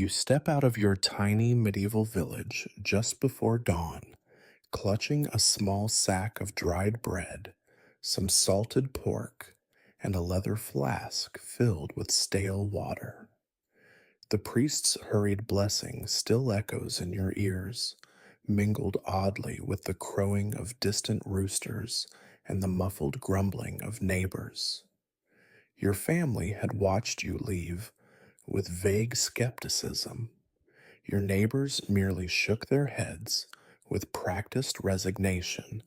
You step out of your tiny medieval village just before dawn, clutching a small sack of dried bread, some salted pork, and a leather flask filled with stale water. The priest's hurried blessing still echoes in your ears, mingled oddly with the crowing of distant roosters and the muffled grumbling of neighbors. Your family had watched you leave with vague skepticism. Your neighbors merely shook their heads with practiced resignation,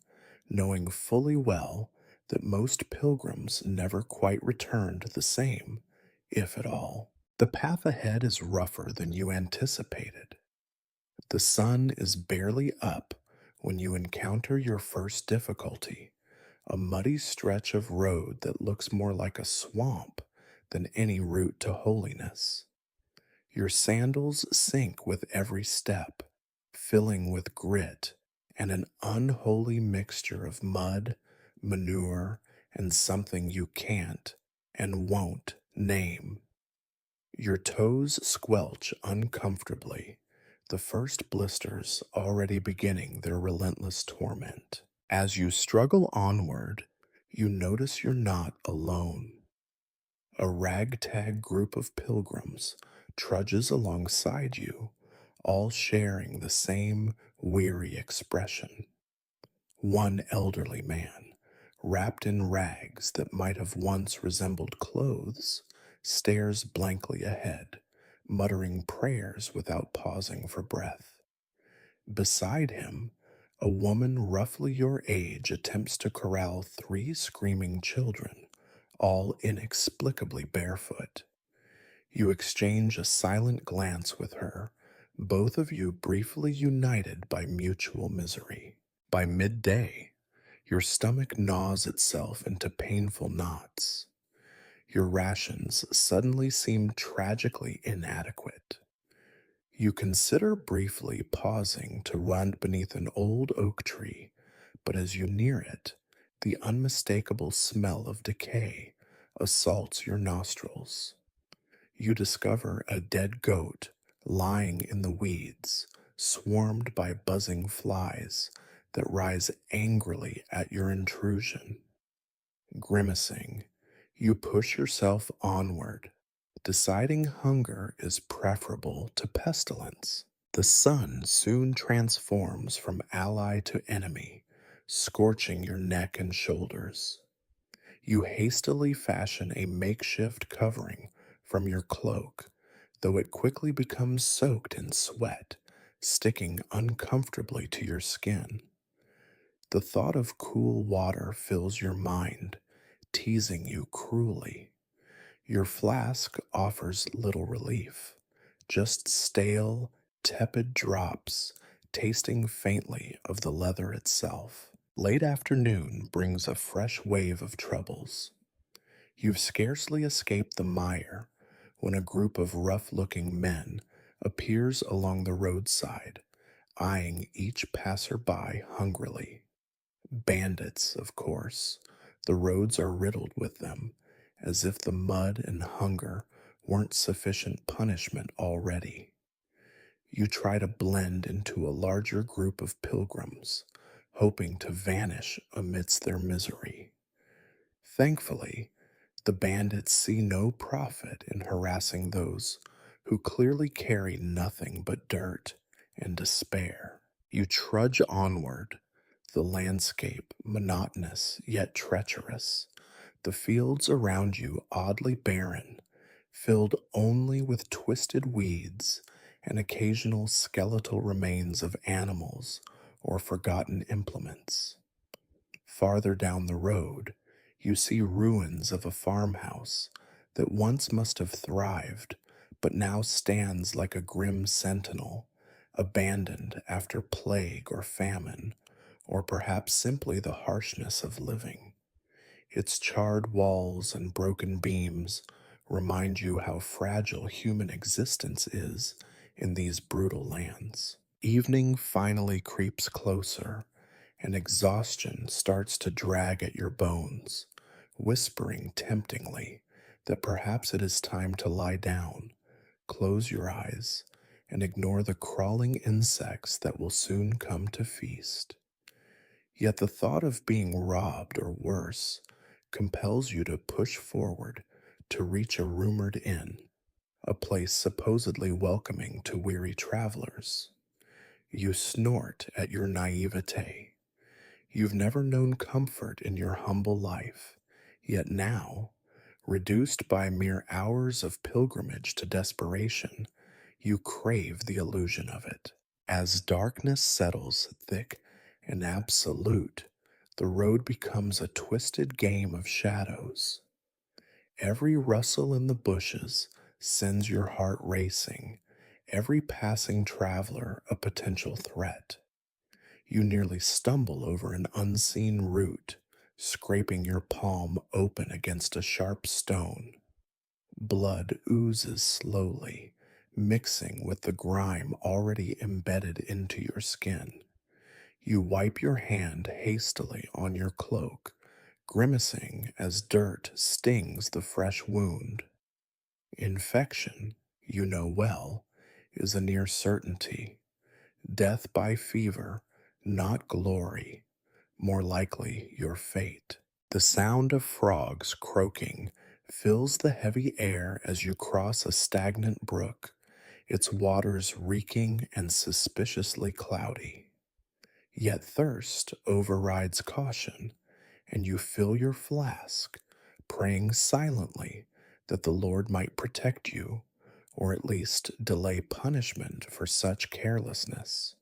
knowing fully well that most pilgrims never quite returned the same, if at all. The path ahead is rougher than you anticipated. The sun is barely up when you encounter your first difficulty, a muddy stretch of road that looks more like a swamp than any route to holiness. Your sandals sink with every step, filling with grit and an unholy mixture of mud, manure, and something you can't and won't name. Your toes squelch uncomfortably, the first blisters already beginning their relentless torment. As you struggle onward, you notice you're not alone. A ragtag group of pilgrims trudges alongside you, all sharing the same weary expression. One elderly man, wrapped in rags that might have once resembled clothes, stares blankly ahead, muttering prayers without pausing for breath. Beside him, a woman roughly your age attempts to corral three screaming children, all inexplicably barefoot. You exchange a silent glance with her, both of you briefly united by mutual misery. By midday, your stomach gnaws itself into painful knots. Your rations suddenly seem tragically inadequate. You consider briefly pausing to run beneath an old oak tree, but as you near it, the unmistakable smell of decay assaults your nostrils. You discover a dead goat lying in the weeds, swarmed by buzzing flies that rise angrily at your intrusion. Grimacing, you push yourself onward, deciding hunger is preferable to pestilence. The sun soon transforms from ally to enemy, scorching your neck and shoulders. You hastily fashion a makeshift covering from your cloak, though it quickly becomes soaked in sweat, sticking uncomfortably to your skin. The thought of cool water fills your mind, teasing you cruelly. Your flask offers little relief, just stale, tepid drops, tasting faintly of the leather itself. Late afternoon brings a fresh wave of troubles. You've scarcely escaped the mire when a group of rough looking men appears along the roadside, eyeing each passerby hungrily. Bandits, of course. The roads are riddled with them, as if the mud and hunger weren't sufficient punishment already. You try to blend into a larger group of pilgrims, hoping to vanish amidst their misery. Thankfully, the bandits see no profit in harassing those who clearly carry nothing but dirt and despair. You trudge onward, the landscape monotonous yet treacherous, the fields around you oddly barren, filled only with twisted weeds and occasional skeletal remains of animals or forgotten implements. Farther down the road, you see ruins of a farmhouse that once must have thrived, but now stands like a grim sentinel, abandoned after plague or famine, or perhaps simply the harshness of living. Its charred walls and broken beams remind you how fragile human existence is in these brutal lands. Evening finally creeps closer, and exhaustion starts to drag at your bones, whispering temptingly that perhaps it is time to lie down, close your eyes and ignore the crawling insects that will soon come to feast. Yet the thought of being robbed or worse compels you to push forward to reach a rumored inn, a place supposedly welcoming to weary travelers. You snort at your naivete. You've never known comfort in your humble life, yet now, reduced by mere hours of pilgrimage to desperation, you crave the illusion of it. As darkness settles thick and absolute, the road becomes a twisted game of shadows. Every rustle in the bushes sends your heart racing, every passing traveler a potential threat. You nearly stumble over an unseen root, scraping your palm open against a sharp stone. Blood oozes slowly, mixing with the grime already embedded into your skin. You wipe your hand hastily on your cloak, grimacing as dirt stings the fresh wound. Infection, you know well, is a near certainty. Death by fever, not glory, more likely your fate. The sound of frogs croaking fills the heavy air as you cross a stagnant brook, its waters reeking and suspiciously cloudy. Yet thirst overrides caution, and you fill your flask, praying silently that the Lord might protect you, or at least delay punishment for such carelessness.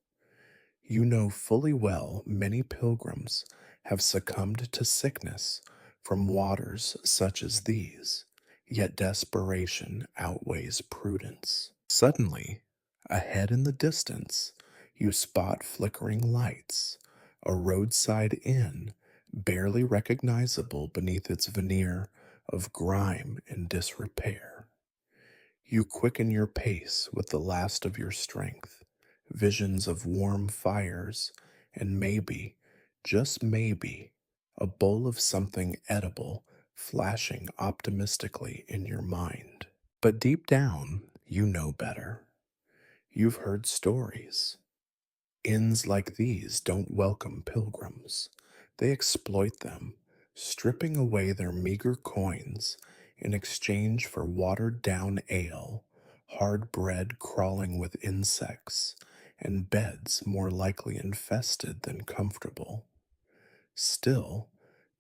You know fully well many pilgrims have succumbed to sickness from waters such as these, yet desperation outweighs prudence. Suddenly, ahead in the distance, you spot flickering lights, a roadside inn barely recognizable beneath its veneer of grime and disrepair. You quicken your pace with the last of your strength, visions of warm fires, and maybe, just maybe, a bowl of something edible flashing optimistically in your mind. But deep down, you know better. You've heard stories. Inns like these don't welcome pilgrims. They exploit them, stripping away their meager coins in exchange for watered down ale, hard bread crawling with insects, and beds more likely infested than comfortable. Still,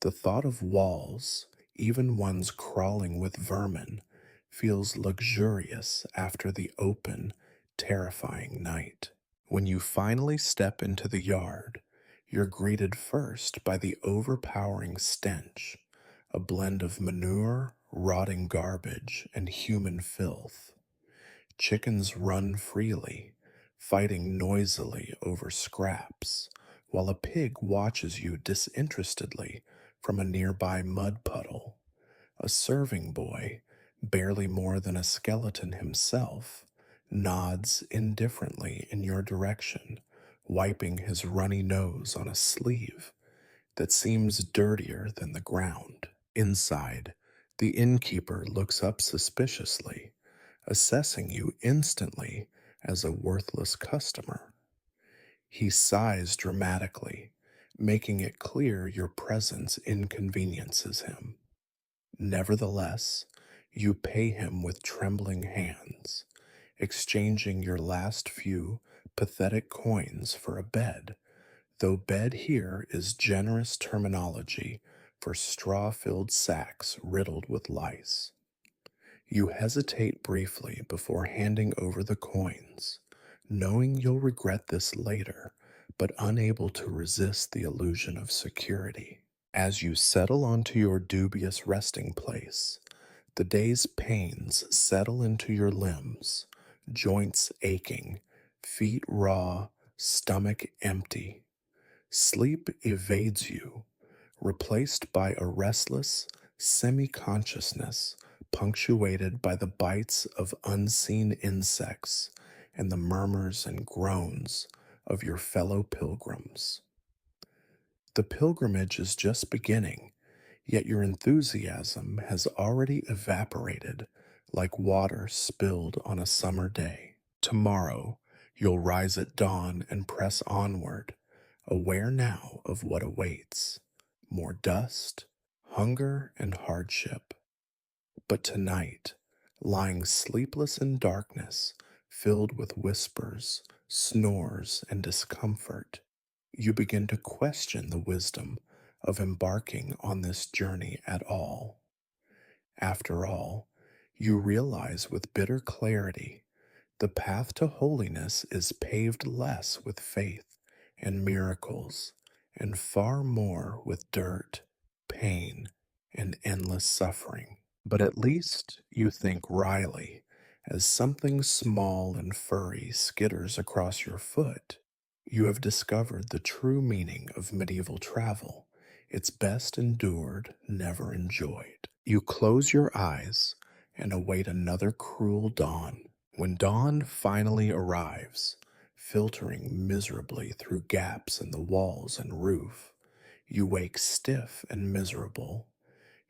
the thought of walls, even ones crawling with vermin, feels luxurious after the open, terrifying night. When you finally step into the yard, you're greeted first by the overpowering stench, a blend of manure, rotting garbage, and human filth. Chickens run freely, fighting noisily over scraps, while a pig watches you disinterestedly from a nearby mud puddle. A serving boy, barely more than a skeleton himself, nods indifferently in your direction, wiping his runny nose on a sleeve that seems dirtier than the ground. Inside, the innkeeper looks up suspiciously, assessing you instantly as a worthless customer. He sighs dramatically, making it clear your presence inconveniences him. Nevertheless, you pay him with trembling hands, exchanging your last few pathetic coins for a bed, though bed here is generous terminology for straw-filled sacks riddled with lice. You hesitate briefly before handing over the coins, knowing you'll regret this later, but unable to resist the illusion of security. As you settle onto your dubious resting place, the day's pains settle into your limbs, joints aching, feet raw, stomach empty. Sleep evades you, replaced by a restless semi consciousness punctuated by the bites of unseen insects and the murmurs and groans of your fellow pilgrims. The pilgrimage is just beginning, yet your enthusiasm has already evaporated like water spilled on a summer day. Tomorrow, you'll rise at dawn and press onward, aware now of what awaits: more dust, hunger, and hardship. But tonight, lying sleepless in darkness, filled with whispers, snores, and discomfort, you begin to question the wisdom of embarking on this journey at all. After all, you realize with bitter clarity the path to holiness is paved less with faith and miracles, and far more with dirt, pain, and endless suffering. But at least you think wryly as something small and furry skitters across your foot. You have discovered the true meaning of medieval travel. It's best endured, never enjoyed. You close your eyes and await another cruel dawn. When dawn finally arrives, filtering miserably through gaps in the walls and roof, you wake stiff and miserable.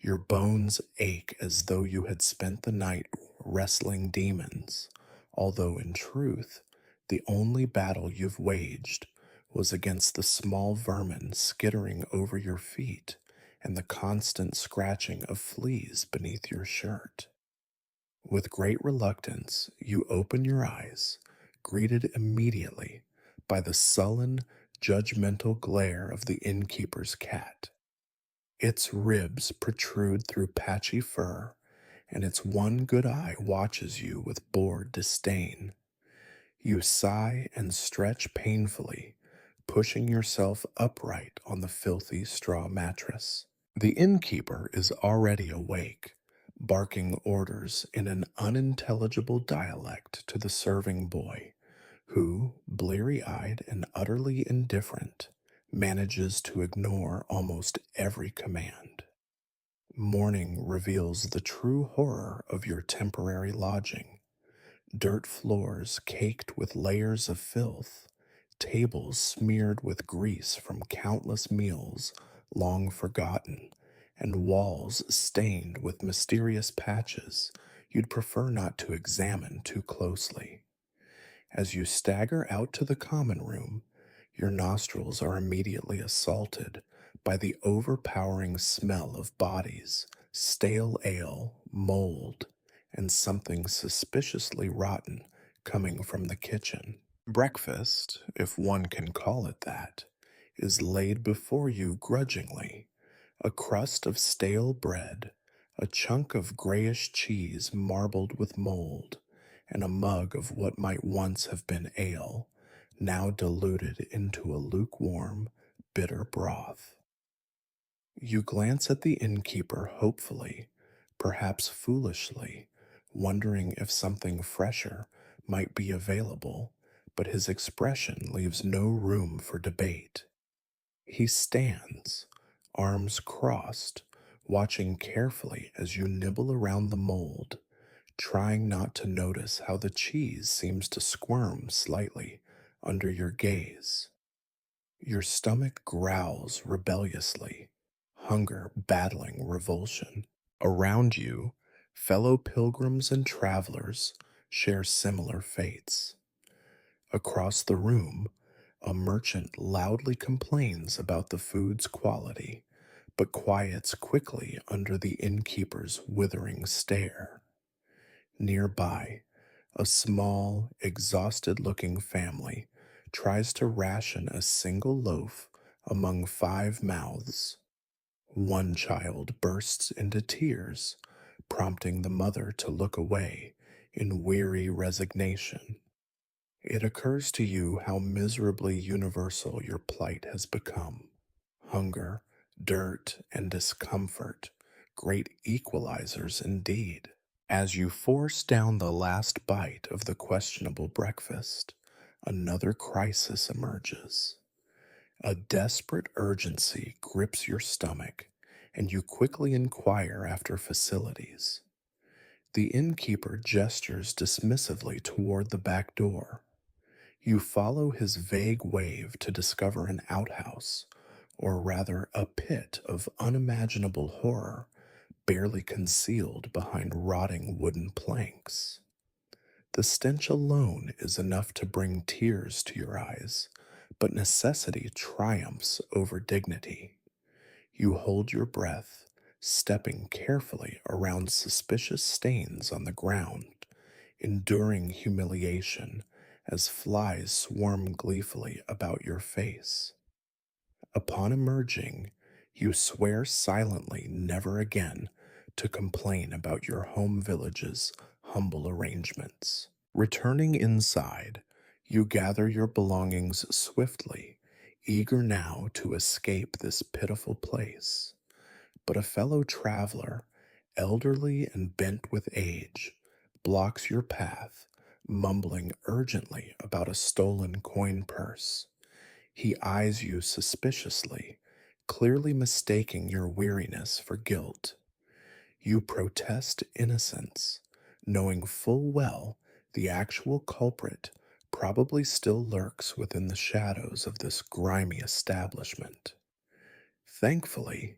Your bones ache as though you had spent the night wrestling demons, although in truth, the only battle you've waged was against the small vermin skittering over your feet and the constant scratching of fleas beneath your shirt. With great reluctance, you open your eyes, greeted immediately by the sullen, judgmental glare of the innkeeper's cat. Its ribs protrude through patchy fur, and its one good eye watches you with bored disdain. You sigh and stretch painfully, pushing yourself upright on the filthy straw mattress. The innkeeper is already awake, barking orders in an unintelligible dialect to the serving boy, who, bleary eyed and utterly indifferent, manages to ignore almost every command. Morning reveals the true horror of your temporary lodging: dirt floors caked with layers of filth, tables smeared with grease from countless meals long forgotten, and walls stained with mysterious patches you'd prefer not to examine too closely. As you stagger out to the common room, your nostrils are immediately assaulted by the overpowering smell of bodies, stale ale, mold, and something suspiciously rotten coming from the kitchen. Breakfast, if one can call it that, is laid before you grudgingly: a crust of stale bread, a chunk of grayish cheese marbled with mold, and a mug of what might once have been ale, now diluted into a lukewarm, bitter broth. You glance at the innkeeper hopefully, perhaps foolishly, wondering if something fresher might be available, but his expression leaves no room for debate. He stands, arms crossed, watching carefully as you nibble around the mold, trying not to notice how the cheese seems to squirm slightly under your gaze. Your stomach growls rebelliously, hunger battling revulsion. Around you, fellow pilgrims and travelers share similar fates. Across the room, a merchant loudly complains about the food's quality, but quiets quickly under the innkeeper's withering stare. Nearby, a small, exhausted looking family tries to ration a single loaf among 5 mouths. One child bursts into tears, prompting the mother to look away in weary resignation. It occurs to you how miserably universal your plight has become. Hunger, dirt, and discomfort, great equalizers indeed. As you force down the last bite of the questionable breakfast, another crisis emerges. A desperate urgency grips your stomach, and you quickly inquire after facilities. The innkeeper gestures dismissively toward the back door. You follow his vague wave to discover an outhouse, or rather a pit of unimaginable horror, barely concealed behind rotting wooden planks. The stench alone is enough to bring tears to your eyes, but necessity triumphs over dignity. You hold your breath, stepping carefully around suspicious stains on the ground, enduring humiliation as flies swarm gleefully about your face. Upon emerging, you swear silently never again to complain about your home village's humble arrangements. Returning inside, you gather your belongings swiftly, eager now to escape this pitiful place. But a fellow traveler, elderly and bent with age, blocks your path, mumbling urgently about a stolen coin purse. He eyes you suspiciously, clearly mistaking your weariness for guilt. You protest innocence, knowing full well the actual culprit probably still lurks within the shadows of this grimy establishment. Thankfully,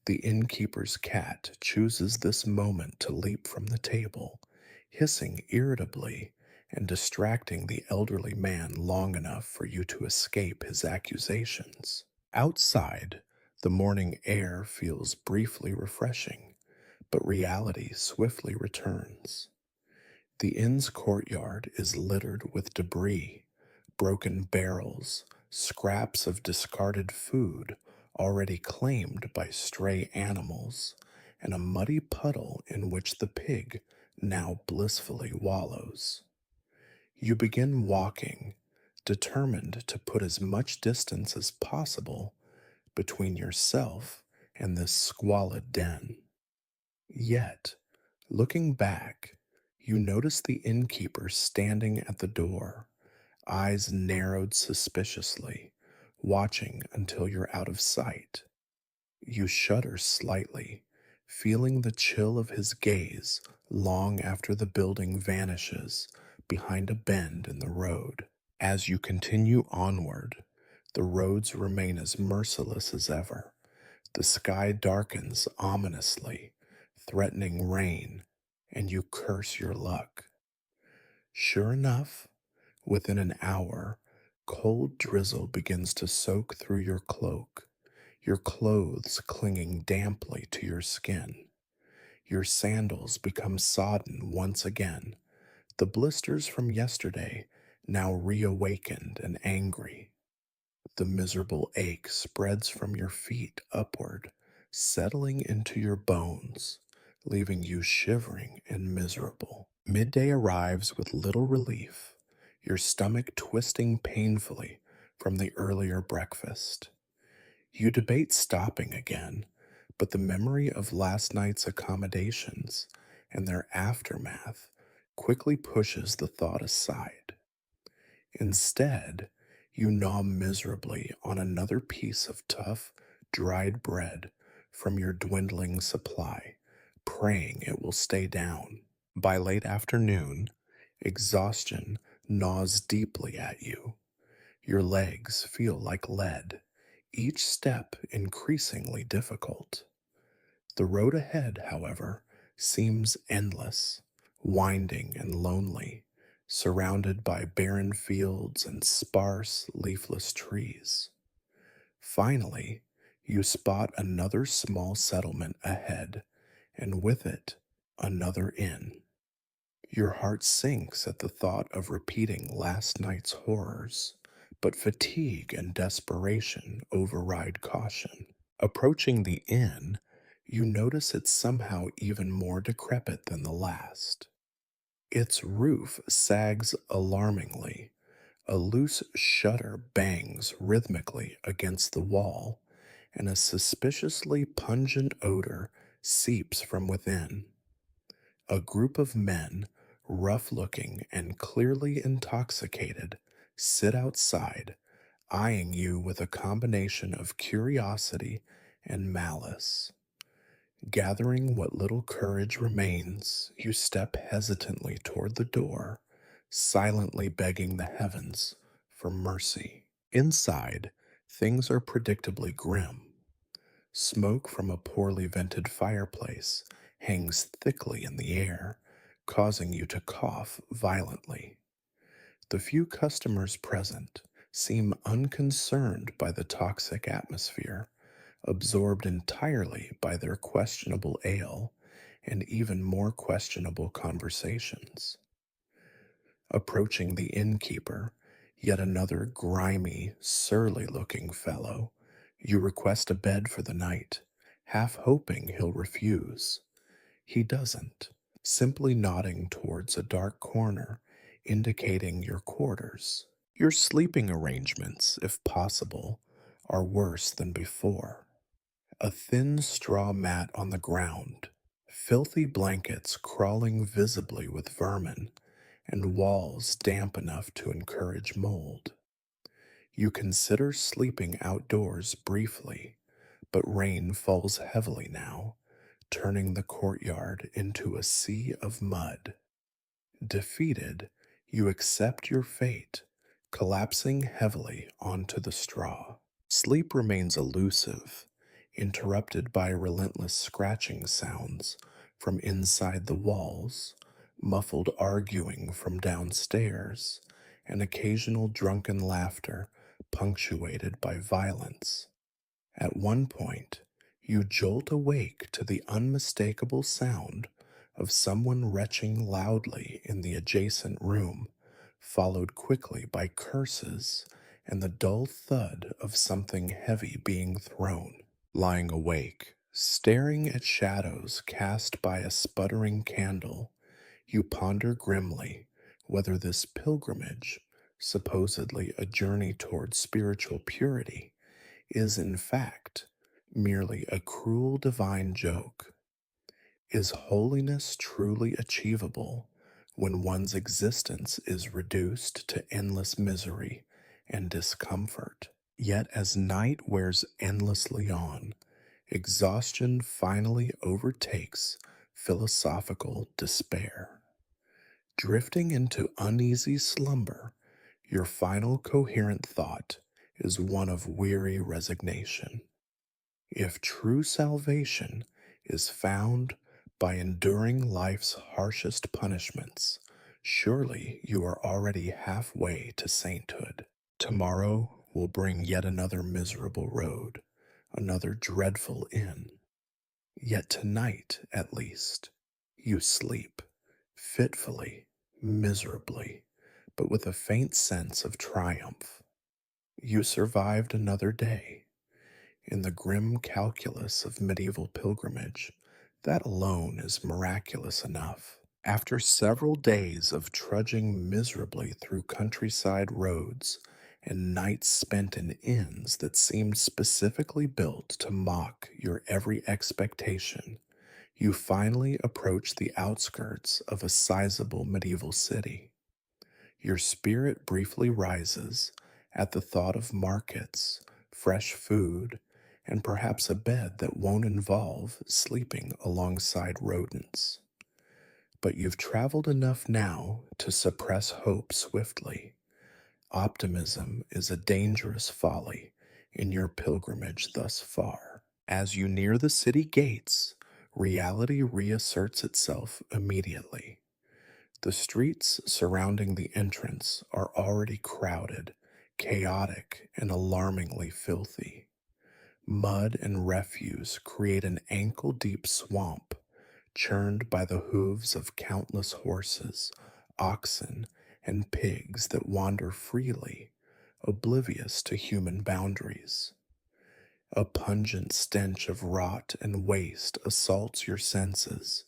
the innkeeper's cat chooses this moment to leap from the table, hissing irritably and distracting the elderly man long enough for you to escape his accusations. Outside, the morning air feels briefly refreshing, but reality swiftly returns. The inn's courtyard is littered with debris, broken barrels, scraps of discarded food already claimed by stray animals, and a muddy puddle in which the pig now blissfully wallows. You begin walking, determined to put as much distance as possible between yourself and this squalid den. Yet, looking back, you notice the innkeeper standing at the door, eyes narrowed suspiciously, watching until you're out of sight. You shudder slightly, feeling the chill of his gaze long after the building vanishes behind a bend in the road. As you continue onward, the roads remain as merciless as ever. The sky darkens ominously, threatening rain, and you curse your luck. Sure enough, within an hour, cold drizzle begins to soak through your cloak, your clothes clinging damply to your skin. Your sandals become sodden once again, the blisters from yesterday now reawakened and angry. The miserable ache spreads from your feet upward, settling into your bones, leaving you shivering and miserable. Midday arrives with little relief, your stomach twisting painfully from the earlier breakfast. You debate stopping again, but the memory of last night's accommodations and their aftermath quickly pushes the thought aside. Instead, you gnaw miserably on another piece of tough, dried bread from your dwindling supply, praying it will stay down. By late afternoon, exhaustion gnaws deeply at you. Your legs feel like lead, each step increasingly difficult. The road ahead, however, seems endless, winding and lonely, surrounded by barren fields and sparse, leafless trees. Finally, you spot another small settlement ahead, and with it, another inn. Your heart sinks at the thought of repeating last night's horrors, but fatigue and desperation override caution. Approaching the inn, you notice it's somehow even more decrepit than the last. Its roof sags alarmingly, a loose shutter bangs rhythmically against the wall, and a suspiciously pungent odor seeps from within. A group of men, rough looking and clearly intoxicated, sit outside, eyeing you with a combination of curiosity and malice. Gathering what little courage remains, you step hesitantly toward the door, silently begging the heavens for mercy. Inside, things are predictably grim. Smoke from a poorly vented fireplace hangs thickly in the air, causing you to cough violently. The few customers present seem unconcerned by the toxic atmosphere, absorbed entirely by their questionable ale and even more questionable conversations. Approaching the innkeeper, yet another grimy, surly looking fellow, you request a bed for the night, half hoping he'll refuse. He doesn't, simply nodding towards a dark corner, indicating your quarters. Your sleeping arrangements, if possible, are worse than before. A thin straw mat on the ground, filthy blankets crawling visibly with vermin, and walls damp enough to encourage mold. You consider sleeping outdoors briefly, but rain falls heavily now, turning the courtyard into a sea of mud. Defeated, you accept your fate, collapsing heavily onto the straw. Sleep remains elusive, interrupted by relentless scratching sounds from inside the walls, muffled arguing from downstairs, and occasional drunken laughter punctuated by violence. At one point, you jolt awake to the unmistakable sound of someone retching loudly in the adjacent room, followed quickly by curses and the dull thud of something heavy being thrown. Lying awake, staring at shadows cast by a sputtering candle, you ponder grimly whether this pilgrimage, supposedly a journey toward spiritual purity, is in fact merely a cruel divine joke. Is holiness truly achievable when one's existence is reduced to endless misery and discomfort? Yet, as night wears endlessly on, exhaustion finally overtakes philosophical despair. Drifting into uneasy slumber, your final coherent thought is one of weary resignation. If true salvation is found by enduring life's harshest punishments, surely you are already halfway to sainthood. Tomorrow will bring yet another miserable road, another dreadful inn. Yet tonight, at least, you sleep, fitfully, miserably, but with a faint sense of triumph. You survived another day. In the grim calculus of medieval pilgrimage, that alone is miraculous enough. After several days of trudging miserably through countryside roads and nights spent in inns that seemed specifically built to mock your every expectation, you finally approach the outskirts of a sizable medieval city. Your spirit briefly rises at the thought of markets, fresh food, and perhaps a bed that won't involve sleeping alongside rodents. But you've traveled enough now to suppress hope swiftly. Optimism is a dangerous folly in your pilgrimage thus far. As you near the city gates, reality reasserts itself immediately. The streets surrounding the entrance are already crowded, chaotic, and alarmingly filthy. Mud and refuse create an ankle deep swamp, churned by the hooves of countless horses, oxen, and pigs that wander freely, oblivious to human boundaries. A pungent stench of rot and waste assaults your senses,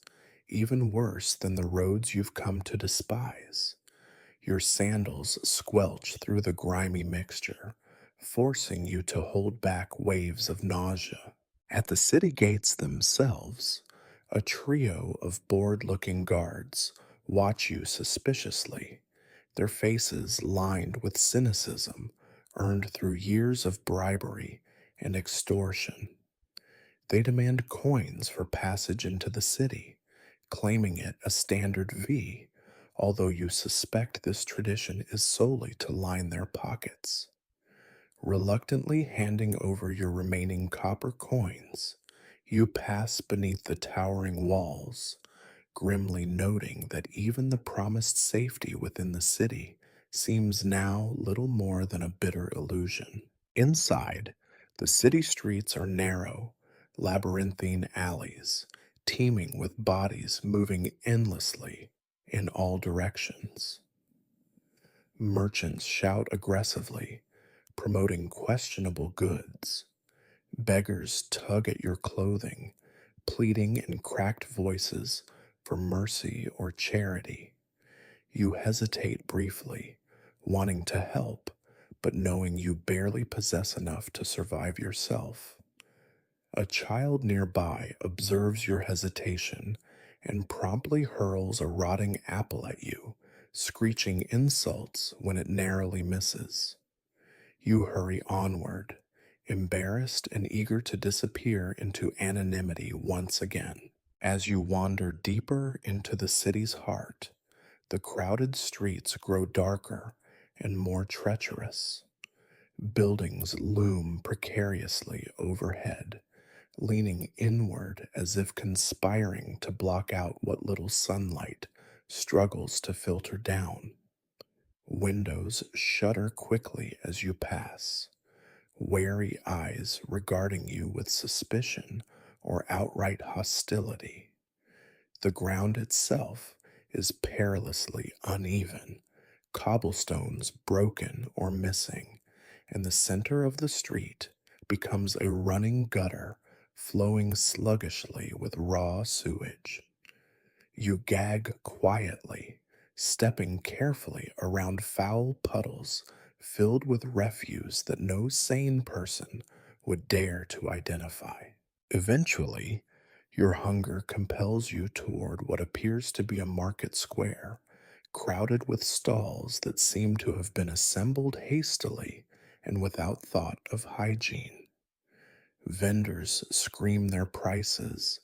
even worse than the roads you've come to despise. Your sandals squelch through the grimy mixture, forcing you to hold back waves of nausea. At the city gates themselves, a trio of bored looking guards watch you suspiciously, their faces lined with cynicism earned through years of bribery and extortion. They demand coins for passage into the city, claiming it a standard fee, although you suspect this tradition is solely to line their pockets. Reluctantly handing over your remaining copper coins, you pass beneath the towering walls, grimly noting that even the promised safety within the city seems now little more than a bitter illusion. Inside, the city streets are narrow, labyrinthine alleys, teeming with bodies moving endlessly in all directions. Merchants shout aggressively, promoting questionable goods. Beggars tug at your clothing, pleading in cracked voices for mercy or charity. You hesitate briefly, wanting to help, but knowing you barely possess enough to survive yourself. A child nearby observes your hesitation and promptly hurls a rotting apple at you, screeching insults when it narrowly misses. You hurry onward, embarrassed and eager to disappear into anonymity once again. As you wander deeper into the city's heart, the crowded streets grow darker and more treacherous. Buildings loom precariously overhead, leaning inward as if conspiring to block out what little sunlight struggles to filter down. Windows shutter quickly as you pass, wary eyes regarding you with suspicion or outright hostility. The ground itself is perilously uneven, cobblestones broken or missing, and the center of the street becomes a running gutter flowing sluggishly with raw sewage. You gag quietly, stepping carefully around foul puddles filled with refuse that no sane person would dare to identify. Eventually, your hunger compels you toward what appears to be a market square, crowded with stalls that seem to have been assembled hastily and without thought of hygiene. Vendors scream their prices,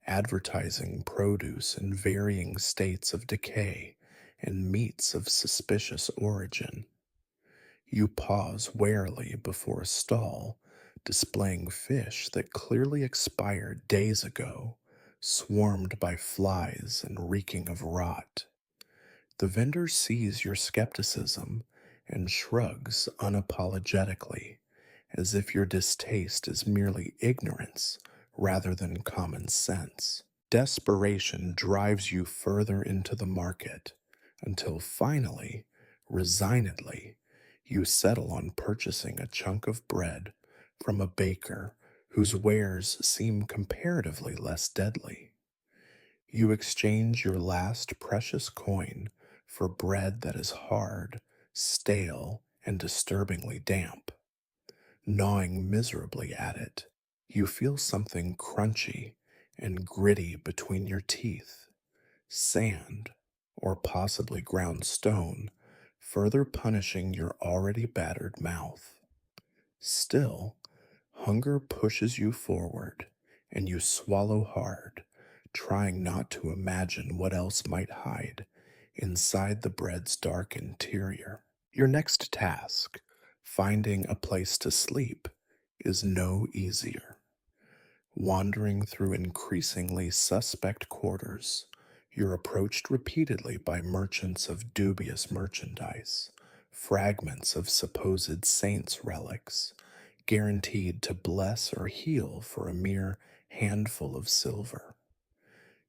advertising produce in varying states of decay and meats of suspicious origin. You pause warily before a stall displaying fish that clearly expired days ago, swarmed by flies and reeking of rot. The vendor sees your skepticism and shrugs unapologetically, as if your distaste is merely ignorance rather than common sense. Desperation drives you further into the market until finally, resignedly, you settle on purchasing a chunk of bread from a baker whose wares seem comparatively less deadly. You exchange your last precious coin for bread that is hard, stale, and disturbingly damp. Gnawing miserably at it, you feel something crunchy and gritty between your teeth, sand, or possibly ground stone, further punishing your already battered mouth. Still, hunger pushes you forward, and you swallow hard, trying not to imagine what else might hide inside the bread's dark interior. Your next task, finding a place to sleep, is no easier. Wandering through increasingly suspect quarters, you're approached repeatedly by merchants of dubious merchandise, fragments of supposed saints' relics, guaranteed to bless or heal for a mere handful of silver.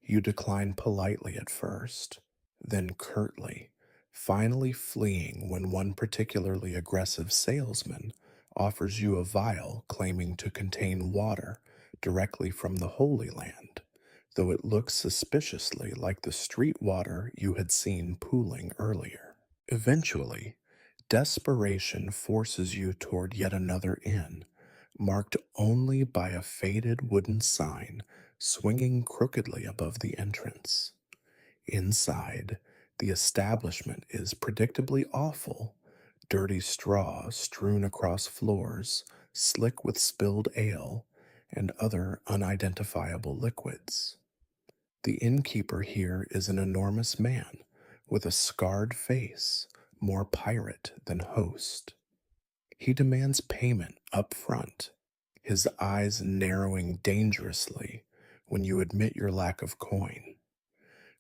You decline politely at first, then curtly, finally fleeing when one particularly aggressive salesman offers you a vial claiming to contain water directly from the Holy Land, though it looks suspiciously like the street water you had seen pooling earlier. Eventually, desperation forces you toward yet another inn, marked only by a faded wooden sign swinging crookedly above the entrance. Inside, the establishment is predictably awful. Dirty straw strewn across floors, slick with spilled ale, and other unidentifiable liquids. The innkeeper here is an enormous man with a scarred face, more pirate than host. He demands payment up front, his eyes narrowing dangerously when you admit your lack of coin.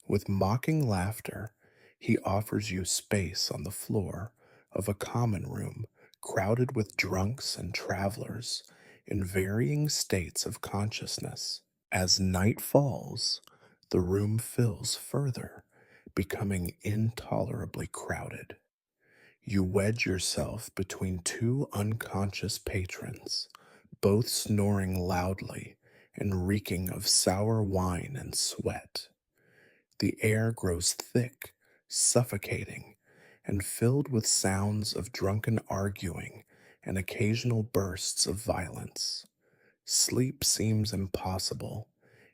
With mocking laughter, he offers you space on the floor of a common room crowded with drunks and travelers in varying states of consciousness. As night falls, the room fills further, becoming intolerably crowded. You wedge yourself between two unconscious patrons, both snoring loudly and reeking of sour wine and sweat. The air grows thick, suffocating, and filled with sounds of drunken arguing and occasional bursts of violence. Sleep seems impossible.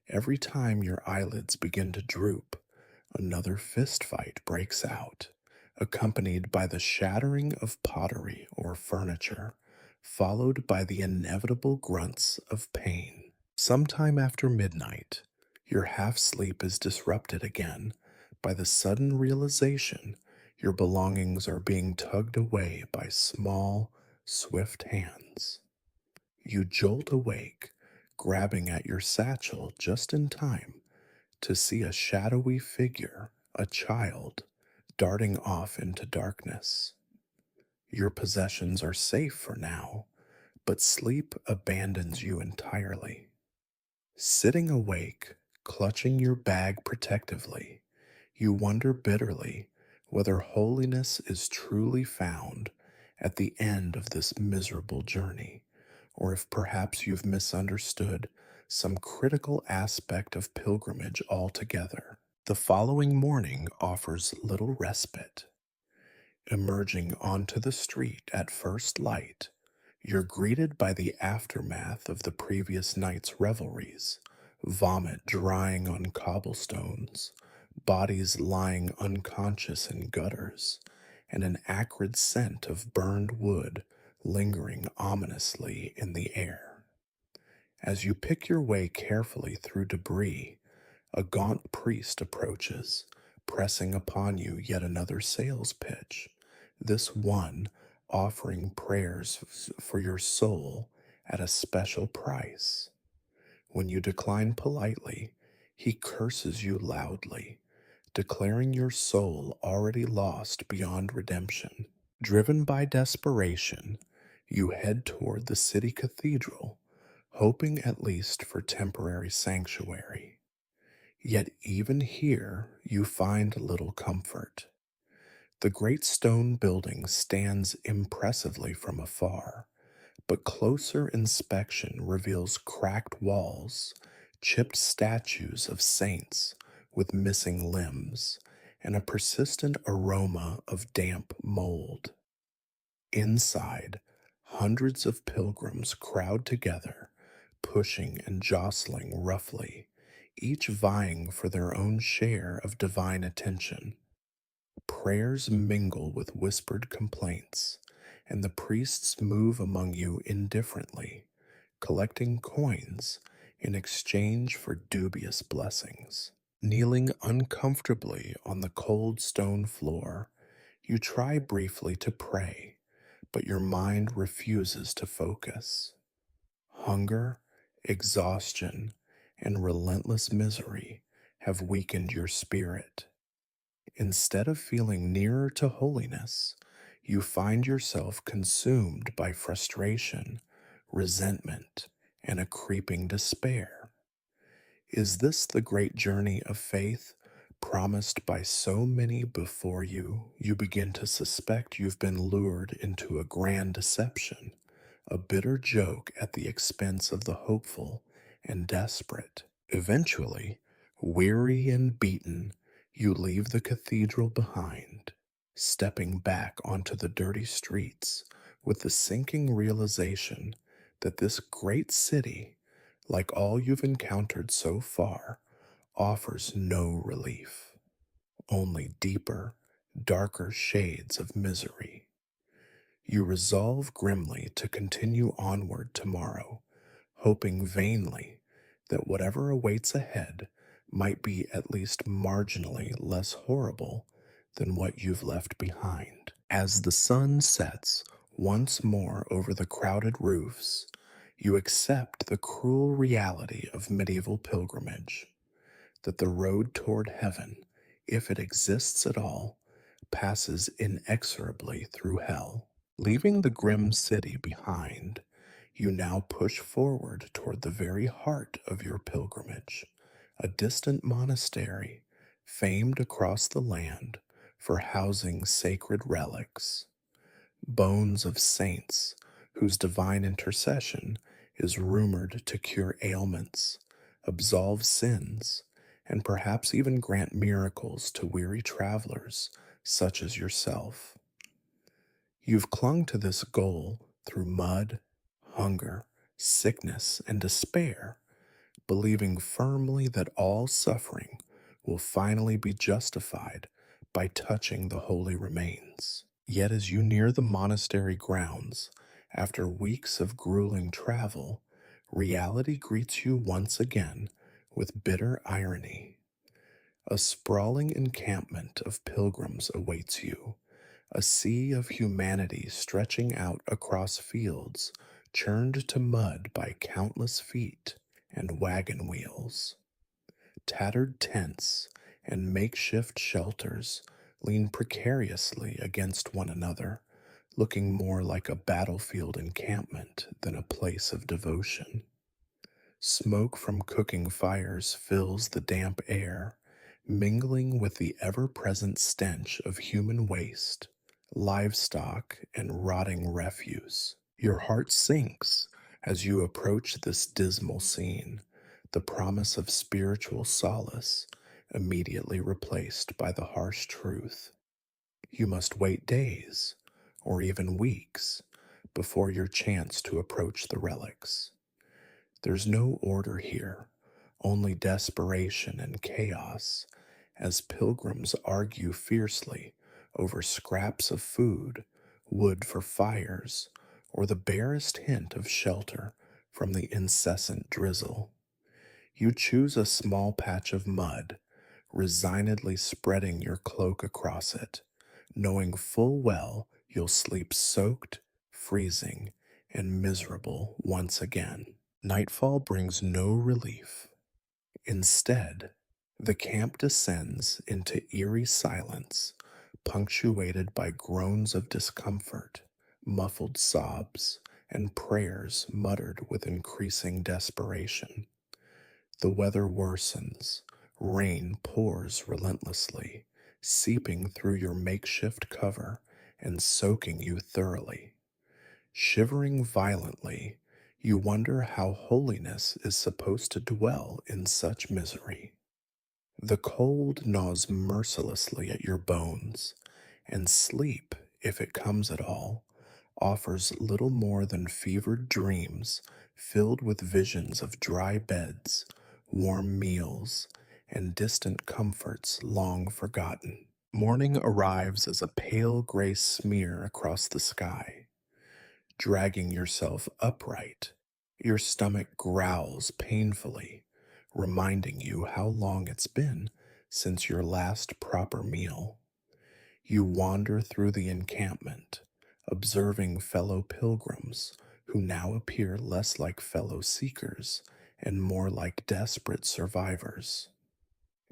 Every time your eyelids begin to droop, another fistfight breaks out, accompanied by the shattering of pottery or furniture, followed by the inevitable grunts of pain. Sometime after midnight, your half sleep is disrupted again by the sudden realization your belongings are being tugged away by small, swift hands. You jolt awake, grabbing at your satchel just in time to see a shadowy figure, a child, darting off into darkness. Your possessions are safe for now, but sleep abandons you entirely. Sitting awake, clutching your bag protectively, you wonder bitterly whether holiness is truly found at the end of this miserable journey, or if perhaps you've misunderstood some critical aspect of pilgrimage altogether. The following morning offers little respite. Emerging onto the street at first light, you're greeted by the aftermath of the previous night's revelries, vomit drying on cobblestones, bodies lying unconscious in gutters, and an acrid scent of burned wood lingering ominously in the air. As you pick your way carefully through debris, a gaunt priest approaches, pressing upon you yet another sales pitch, this one offering prayers for your soul at a special price. When you decline politely, he curses you loudly, declaring your soul already lost beyond redemption. Driven by desperation, you head toward the city cathedral, hoping at least for temporary sanctuary. Yet even here you find little comfort. The great stone building stands impressively from afar, but closer inspection reveals cracked walls, chipped statues of saints with missing limbs, and a persistent aroma of damp mold. Inside, hundreds of pilgrims crowd together, pushing and jostling roughly, each vying for their own share of divine attention. Prayers mingle with whispered complaints, and the priests move among you indifferently, collecting coins in exchange for dubious blessings. Kneeling uncomfortably on the cold stone floor, you try briefly to pray, but your mind refuses to focus. Hunger, exhaustion, and relentless misery have weakened your spirit. Instead of feeling nearer to holiness, you find yourself consumed by frustration, resentment, and a creeping despair. Is this the great journey of faith promised by so many before you? You begin to suspect you've been lured into a grand deception, a bitter joke at the expense of the hopeful and desperate. Eventually, weary and beaten, you leave the cathedral behind, stepping back onto the dirty streets with the sinking realization that this great city, like all you've encountered so far, offers no relief, only deeper, darker shades of misery. You resolve grimly to continue onward tomorrow, hoping vainly that whatever awaits ahead might be at least marginally less horrible than what you've left behind. As the sun sets, Once more over the crowded roofs, you accept the cruel reality of medieval pilgrimage, that the road toward heaven, if it exists at all, passes inexorably through hell. Leaving the grim city behind, you now push forward toward the very heart of your pilgrimage, a distant monastery famed across the land for housing sacred relics, bones of saints whose divine intercession is rumored to cure ailments, absolve sins, and perhaps even grant miracles to weary travelers such as yourself. You've clung to this goal through mud, hunger, sickness, and despair, believing firmly that all suffering will finally be justified by touching the holy remains. Yet, as you near the monastery grounds, after weeks of grueling travel, reality greets you once again with bitter irony. A sprawling encampment of pilgrims awaits you, a sea of humanity stretching out across fields churned to mud by countless feet and wagon wheels. Tattered tents and makeshift shelters lean precariously against one another, looking more like a battlefield encampment than a place of devotion. Smoke from cooking fires fills the damp air, mingling with the ever present stench of human waste, livestock, and rotting refuse. Your heart sinks as you approach this dismal scene, the promise of spiritual solace immediately replaced by the harsh truth. You must wait days, or even weeks, before your chance to approach the relics. There's no order here, only desperation and chaos, as pilgrims argue fiercely over scraps of food, wood for fires, or the barest hint of shelter from the incessant drizzle. You choose a small patch of mud, resignedly spreading your cloak across it, knowing full well you'll sleep soaked, freezing, and miserable once again. Nightfall brings no relief. Instead, the camp descends into eerie silence, punctuated by groans of discomfort, muffled sobs, and prayers muttered with increasing desperation. The weather worsens, rain pours relentlessly, seeping through your makeshift cover and soaking you thoroughly. Shivering violently, you wonder how holiness is supposed to dwell in such misery. The cold gnaws mercilessly at your bones, and sleep, if it comes at all, offers little more than fevered dreams filled with visions of dry beds, warm meals, and distant comforts long forgotten. Morning arrives as a pale gray smear across the sky. Dragging yourself upright, your stomach growls painfully, reminding you how long it's been since your last proper meal. You wander through the encampment, observing fellow pilgrims who now appear less like fellow seekers and more like desperate survivors.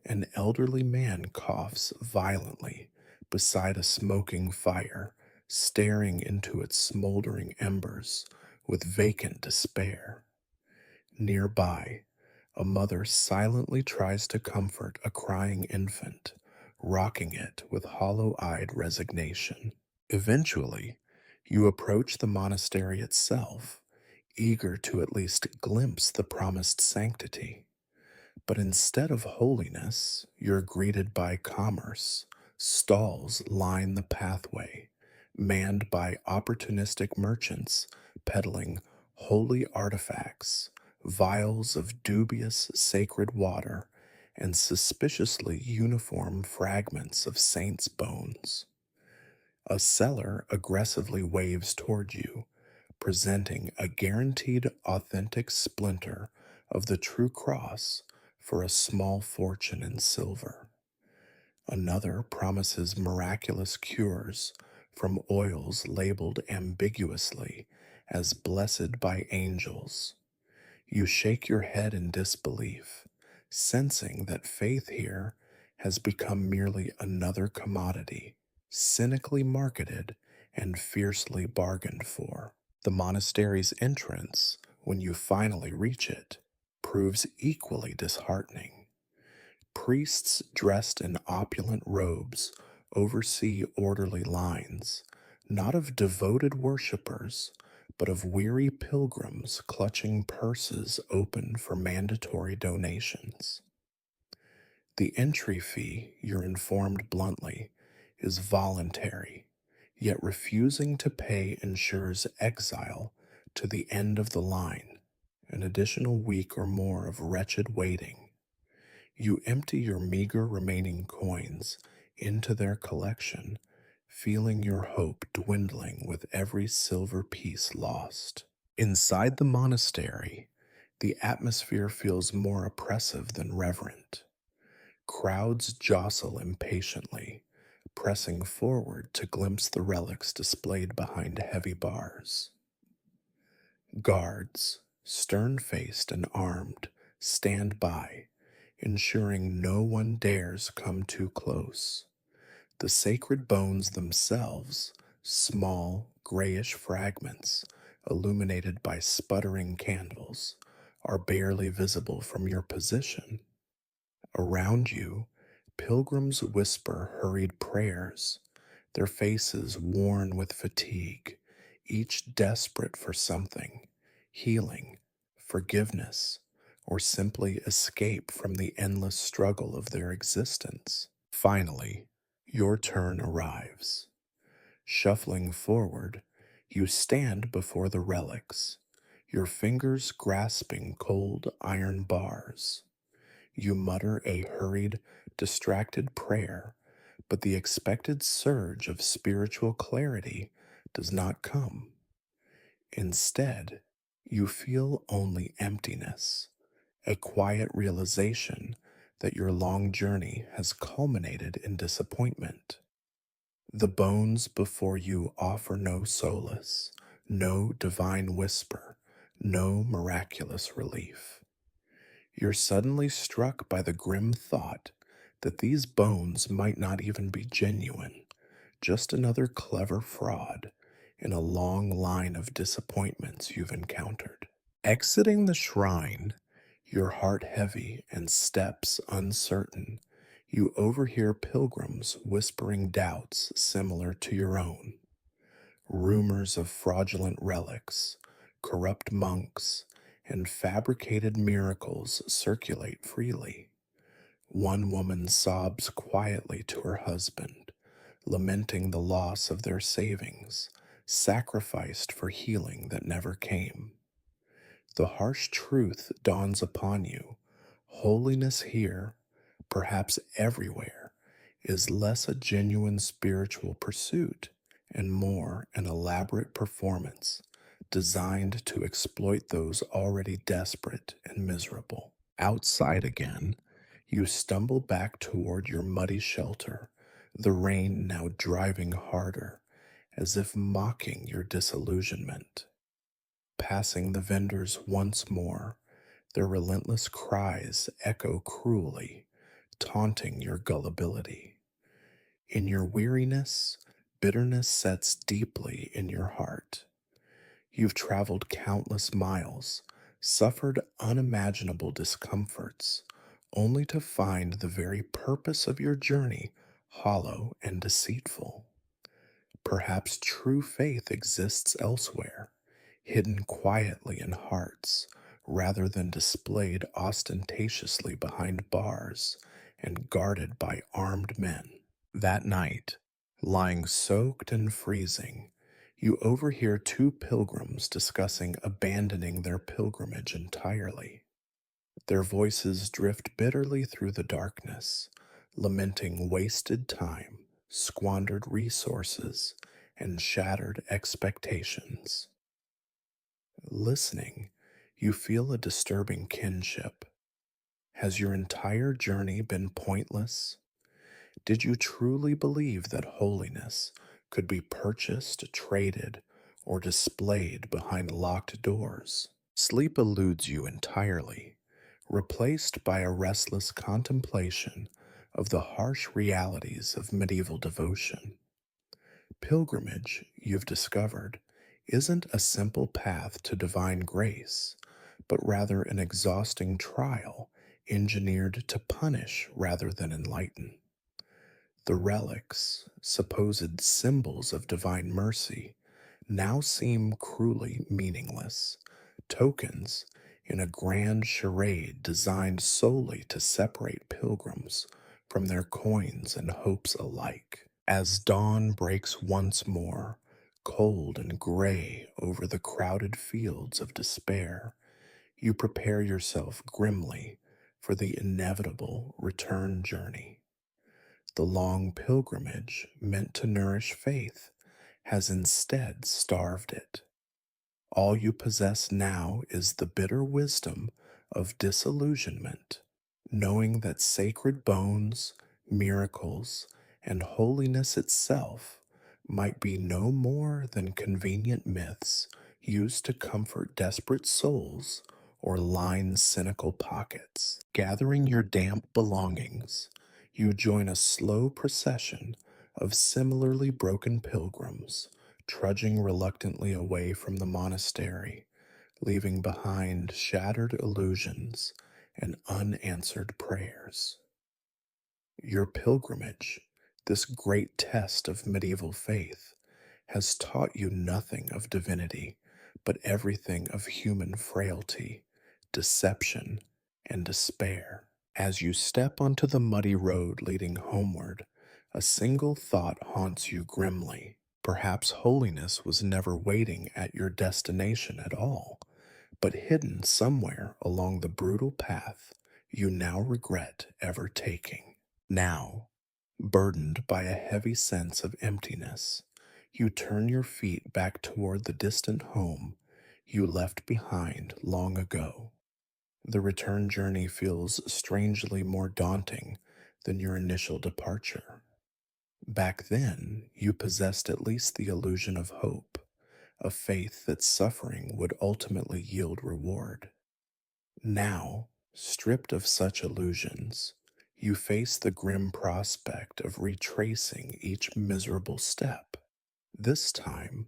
An elderly man coughs violently beside a smoking fire, staring into its smoldering embers with vacant despair. Nearby, a mother silently tries to comfort a crying infant, rocking it with hollow eyed resignation. Eventually, you approach the monastery itself, eager to at least glimpse the promised sanctity. But instead of holiness, you're greeted by commerce. Stalls line the pathway, manned by opportunistic merchants peddling holy artifacts, vials of dubious sacred water, and suspiciously uniform fragments of saints' bones. A seller aggressively waves toward you, presenting a guaranteed authentic splinter of the true cross for a small fortune in silver. Another promises miraculous cures from oils labeled ambiguously as blessed by angels. You shake your head in disbelief, sensing that faith here has become merely another commodity, cynically marketed and fiercely bargained for. The monastery's entrance, when you finally reach it, proves equally disheartening. Priests dressed in opulent robes oversee orderly lines, not of devoted worshippers, but of weary pilgrims clutching purses open for mandatory donations. The entry fee, you're informed bluntly, is voluntary, yet refusing to pay ensures exile to the end of the line, an additional week or more of wretched waiting. You empty your meager remaining coins into their collection, feeling your hope dwindling with every silver piece lost. Inside the monastery, the atmosphere feels more oppressive than reverent. Crowds jostle impatiently, pressing forward to glimpse the relics displayed behind heavy bars. Guards, stern faced and armed, stand by, ensuring no one dares come too close. The sacred bones themselves, small, grayish fragments, illuminated by sputtering candles, are barely visible from your position. Around you, pilgrims whisper hurried prayers, their faces worn with fatigue, each desperate for something: healing, forgiveness, or simply escape from the endless struggle of their existence. Finally, your turn arrives. Shuffling forward, you stand before the relics, your fingers grasping cold iron bars. You mutter a hurried, distracted prayer, but the expected surge of spiritual clarity does not come. Instead, you feel only emptiness, a quiet realization that your long journey has culminated in disappointment. The bones before you offer no solace, no divine whisper, no miraculous relief. You're suddenly struck by the grim thought that these bones might not even be genuine, just another clever fraud in a long line of disappointments you've encountered. Exiting the shrine, your heart heavy and steps uncertain, you overhear pilgrims whispering doubts similar to your own. Rumors of fraudulent relics, corrupt monks, and fabricated miracles circulate freely. One woman sobs quietly to her husband, lamenting the loss of their savings, sacrificed for healing that never came. The harsh truth dawns upon you: holiness here, perhaps everywhere, is less a genuine spiritual pursuit and more an elaborate performance designed to exploit those already desperate and miserable. Outside again, you stumble back toward your muddy shelter, the rain now driving harder, as if mocking your disillusionment. Passing the vendors once more, their relentless cries echo cruelly, taunting your gullibility. In your weariness, bitterness sets deeply in your heart. You've traveled countless miles, suffered unimaginable discomforts, only to find the very purpose of your journey hollow and deceitful. Perhaps true faith exists elsewhere, hidden quietly in hearts, rather than displayed ostentatiously behind bars and guarded by armed men. That night, lying soaked and freezing, you overhear two pilgrims discussing abandoning their pilgrimage entirely. Their voices drift bitterly through the darkness, lamenting wasted time, squandered resources, and shattered expectations. Listening, you feel a disturbing kinship. Has your entire journey been pointless? Did you truly believe that holiness, could be purchased, traded, or displayed behind locked doors. Sleep eludes you entirely, replaced by a restless contemplation of the harsh realities of medieval devotion. Pilgrimage, you've discovered, isn't a simple path to divine grace, but rather an exhausting trial engineered to punish rather than enlighten. The relics, supposed symbols of divine mercy, now seem cruelly meaningless, tokens in a grand charade designed solely to separate pilgrims from their coins and hopes alike. As dawn breaks once more, cold and gray over the crowded fields of despair, you prepare yourself grimly for the inevitable return journey. The long pilgrimage meant to nourish faith has instead starved it. All you possess now is the bitter wisdom of disillusionment, knowing that sacred bones, miracles, and holiness itself might be no more than convenient myths used to comfort desperate souls or line cynical pockets. Gathering your damp belongings, you join a slow procession of similarly broken pilgrims trudging reluctantly away from the monastery, leaving behind shattered illusions and unanswered prayers. Your pilgrimage, this great test of medieval faith, has taught you nothing of divinity, but everything of human frailty, deception, and despair. As you step onto the muddy road leading homeward, a single thought haunts you grimly. Perhaps holiness was never waiting at your destination at all, but hidden somewhere along the brutal path you now regret ever taking. Now, burdened by a heavy sense of emptiness, you turn your feet back toward the distant home you left behind long ago. The return journey feels strangely more daunting than your initial departure. Back then, you possessed at least the illusion of hope, a faith that suffering would ultimately yield reward. Now, stripped of such illusions, you face the grim prospect of retracing each miserable step, this time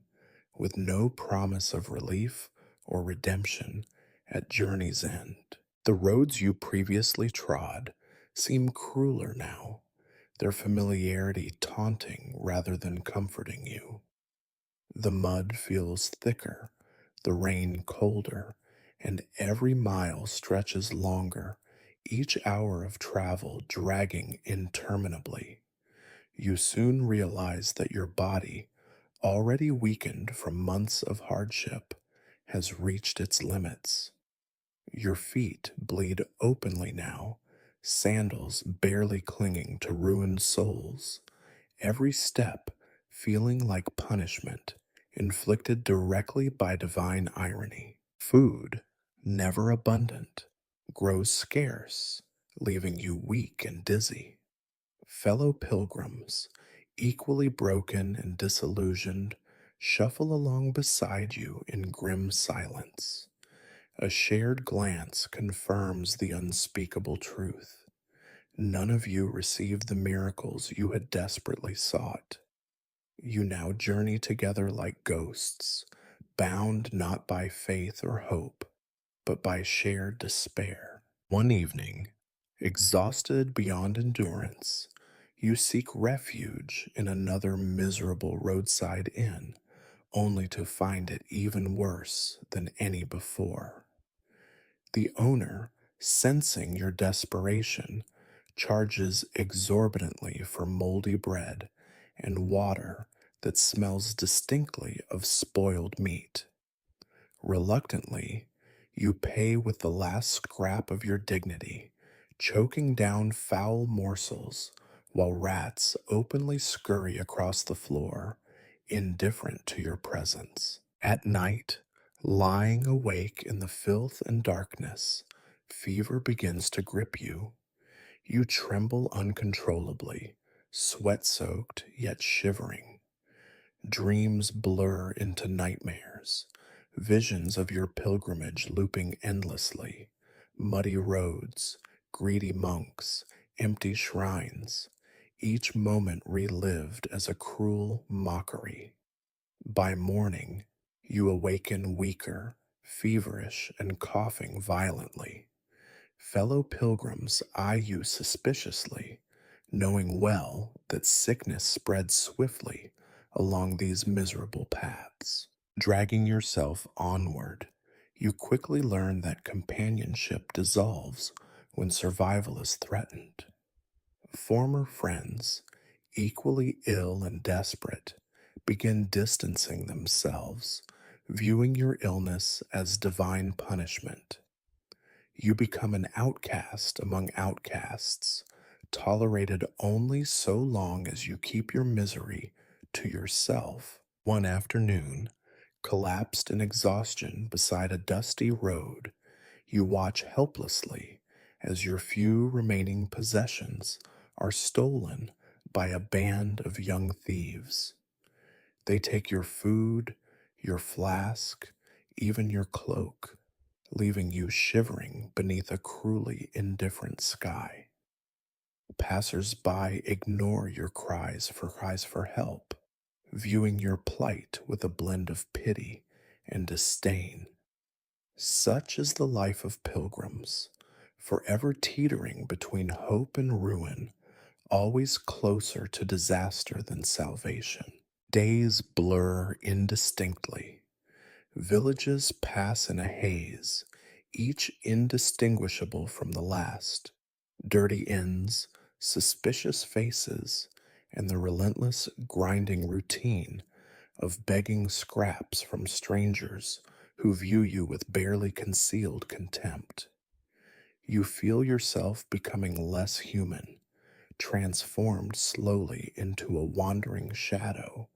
with no promise of relief or redemption at journey's end. The roads you previously trod seem crueler now, their familiarity taunting rather than comforting you. The mud feels thicker, the rain colder, and every mile stretches longer, each hour of travel dragging interminably. You soon realize that your body, already weakened from months of hardship, has reached its limits. Your feet bleed openly now, sandals barely clinging to ruined soles, every step feeling like punishment inflicted directly by divine irony. Food, never abundant, grows scarce, leaving you weak and dizzy. Fellow pilgrims, equally broken and disillusioned, shuffle along beside you in grim silence. A shared glance confirms the unspeakable truth. None of you received the miracles you had desperately sought. You now journey together like ghosts, bound not by faith or hope, but by shared despair. One evening, exhausted beyond endurance, you seek refuge in another miserable roadside inn, only to find it even worse than any before. The owner, sensing your desperation, charges exorbitantly for moldy bread and water that smells distinctly of spoiled meat. Reluctantly, you pay with the last scrap of your dignity, choking down foul morsels while rats openly scurry across the floor, indifferent to your presence. At night, lying awake in the filth and darkness, fever begins to grip you. You tremble uncontrollably, sweat soaked yet shivering. Dreams blur into nightmares, visions of your pilgrimage looping endlessly, muddy roads, greedy monks, empty shrines, each moment relived as a cruel mockery. By morning, you awaken weaker, feverish, and coughing violently. Fellow pilgrims eye you suspiciously, knowing well that sickness spreads swiftly along these miserable paths. Dragging yourself onward, you quickly learn that companionship dissolves when survival is threatened. Former friends, equally ill and desperate, begin distancing themselves, viewing your illness as divine punishment. You become an outcast among outcasts, tolerated only so long as you keep your misery to yourself. One afternoon, collapsed in exhaustion beside a dusty road, you watch helplessly as your few remaining possessions are stolen by a band of young thieves. They take your food, your flask, even your cloak, leaving you shivering beneath a cruelly indifferent sky. Passers-by ignore your cries for help, viewing your plight with a blend of pity and disdain. Such is the life of pilgrims, forever teetering between hope and ruin, always closer to disaster than salvation. Days blur indistinctly. Villages pass in a haze, each indistinguishable from the last. Dirty inns, suspicious faces, and the relentless grinding routine of begging scraps from strangers who view you with barely concealed contempt. You feel yourself becoming less human, transformed slowly into a wandering shadow,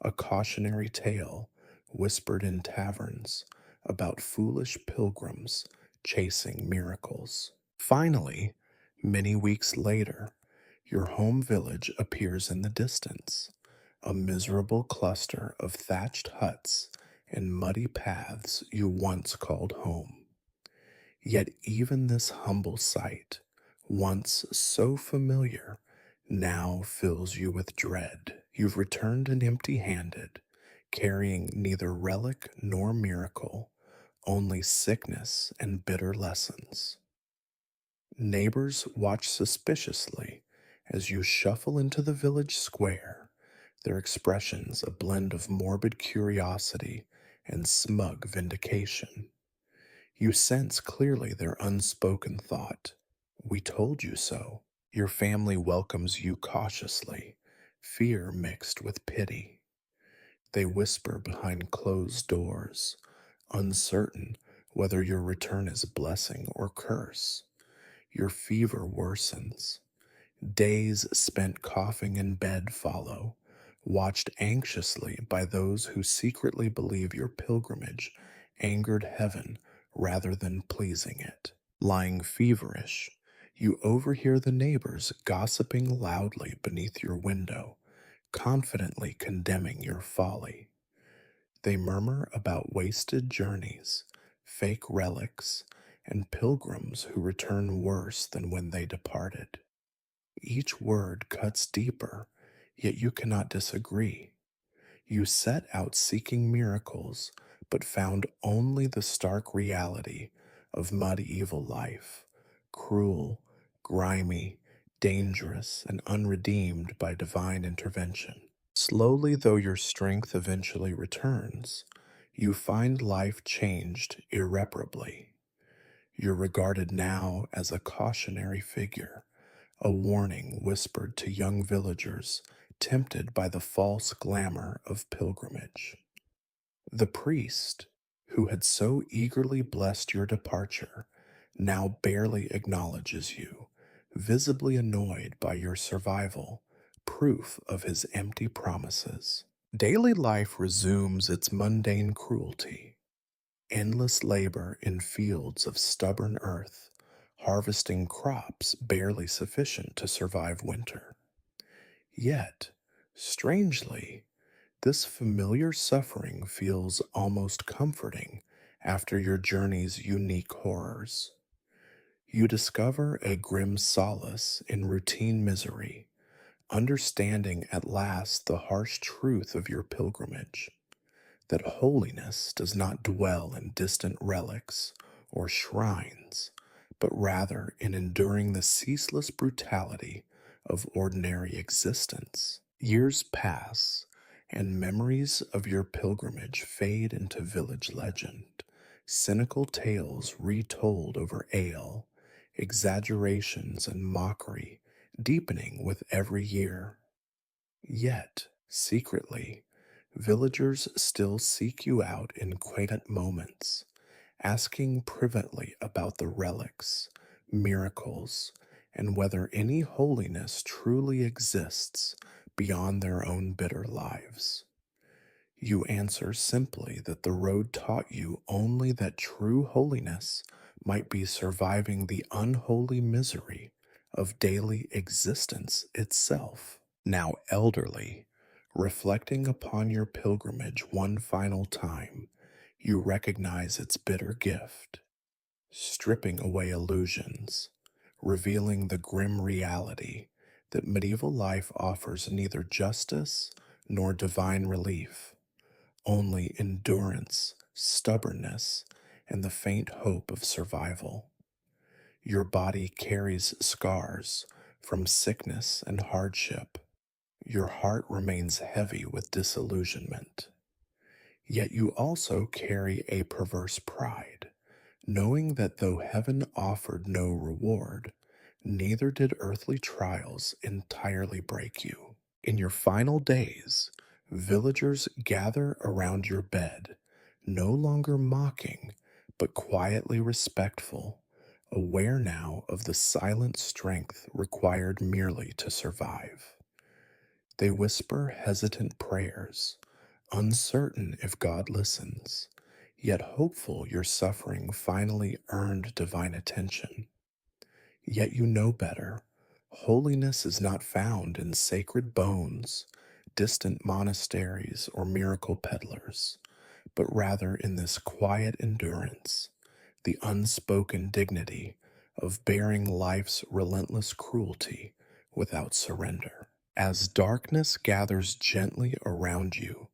a cautionary tale whispered in taverns about foolish pilgrims chasing miracles. Finally, many weeks later, your home village appears in the distance, a miserable cluster of thatched huts and muddy paths you once called home. Yet even this humble sight, once so familiar, now fills you with dread. You've returned an empty handed, carrying neither relic nor miracle, only sickness and bitter lessons. Neighbors watch suspiciously as you shuffle into the village square, their expressions a blend of morbid curiosity and smug vindication. You sense clearly their unspoken thought. We told you so. Your family welcomes you cautiously, fear mixed with pity. They whisper behind closed doors, uncertain whether your return is blessing or curse. Your fever worsens. Days spent coughing in bed follow, watched anxiously by those who secretly believe your pilgrimage angered heaven rather than pleasing it. Lying feverish, you overhear the neighbors gossiping loudly beneath your window, confidently condemning your folly. They murmur about wasted journeys, fake relics, and pilgrims who return worse than when they departed. Each word cuts deeper, yet you cannot disagree. You set out seeking miracles, but found only the stark reality of medieval life, cruel, grimy, dangerous, and unredeemed by divine intervention. Slowly, though your strength eventually returns, you find life changed irreparably. You're regarded now as a cautionary figure, a warning whispered to young villagers tempted by the false glamour of pilgrimage. The priest, who had so eagerly blessed your departure, now barely acknowledges you, visibly annoyed by your survival, proof of his empty promises. Daily life resumes its mundane cruelty, endless labor in fields of stubborn earth, harvesting crops barely sufficient to survive winter. Yet, strangely, This familiar suffering feels almost comforting after your journey's unique horrors. You discover a grim solace in routine misery, understanding at last the harsh truth of your pilgrimage, that holiness does not dwell in distant relics or shrines, but rather in enduring the ceaseless brutality of ordinary existence. Years pass, and memories of your pilgrimage fade into village legend, cynical tales retold over ale, exaggerations and mockery deepening with every year. Yet, secretly, villagers still seek you out in quaint moments, asking privately about the relics, miracles, and whether any holiness truly exists beyond their own bitter lives. You answer simply that the road taught you only that true holiness might be surviving the unholy misery of daily existence itself. Now elderly, reflecting upon your pilgrimage one final time, you recognize its bitter gift, stripping away illusions, revealing the grim reality that medieval life offers neither justice nor divine relief, only endurance, stubbornness, and the faint hope of survival. Your body carries scars from sickness and hardship. Your heart remains heavy with disillusionment. Yet you also carry a perverse pride, knowing that though heaven offered no reward, neither did earthly trials entirely break you. In your final days, villagers gather around your bed, no longer mocking, but quietly respectful, aware now of the silent strength required merely to survive. They whisper hesitant prayers, uncertain if God listens, yet hopeful your suffering finally earned divine attention. Yet you know better. Holiness is not found in sacred bones, distant monasteries, or miracle peddlers, but rather in this quiet endurance, the unspoken dignity of bearing life's relentless cruelty without surrender. As darkness gathers gently around you,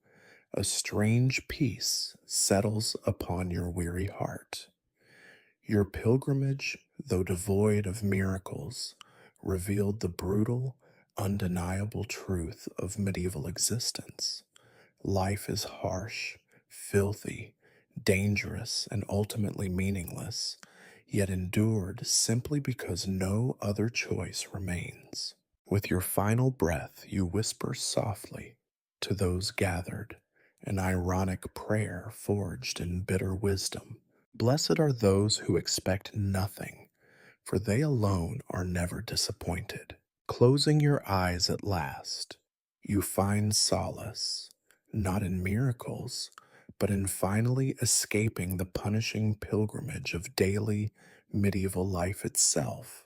a strange peace settles upon your weary heart. Your pilgrimage, though devoid of miracles, revealed the brutal, undeniable truth of medieval existence. Life is harsh, filthy, dangerous, and ultimately meaningless, yet endured simply because no other choice remains. With your final breath, you whisper softly to those gathered, an ironic prayer forged in bitter wisdom. Blessed are those who expect nothing, for they alone are never disappointed. Closing your eyes at last, you find solace, not in miracles, but in finally escaping the punishing pilgrimage of daily medieval life itself.